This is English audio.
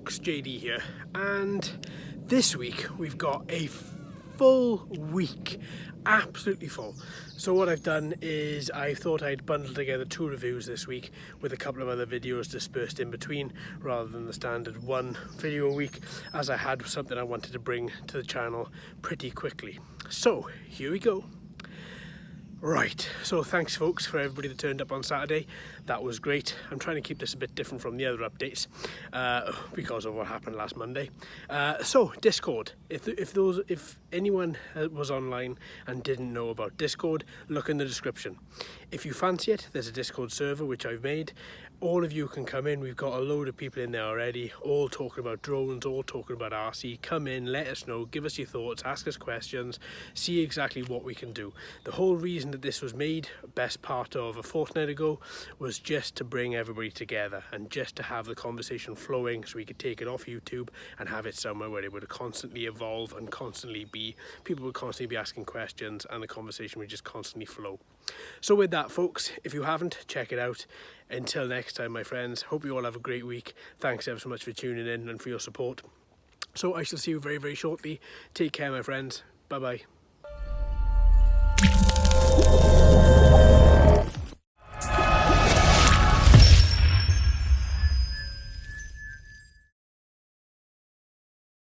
folks, JD here, and this week we've got a full week, absolutely full. So what I've done is I thought I'd bundle together 2 reviews this week with a couple of other videos dispersed in between rather than the standard 1 video a week, as I had something I wanted to bring to the channel pretty quickly. So here we go. Right, so thanks folks for everybody that turned up on Saturday. That was great. I'm trying to keep this a bit different from the other updates because of what happened last Monday. So Discord, if anyone was online and didn't know about Discord, look in the description. If you fancy it, there's a Discord server which I've made. All of you can come in. We've got a load of people in there already, all talking about drones, all talking about RC. Come in, let us know, give us your thoughts, ask us questions, see exactly what we can do. The whole reason that this was made, best part of a fortnight ago, was just to bring everybody together and just to have the conversation flowing so we could take it off YouTube and have it somewhere where it would constantly evolve and constantly be, people would constantly be asking questions and the conversation would just constantly flow. So with that folks, if you haven't, check it out. Until next time my friends, hope you all have a great week. Thanks ever so much for tuning in and for your support. So I shall see you very, very shortly. Take care my friends. Bye bye.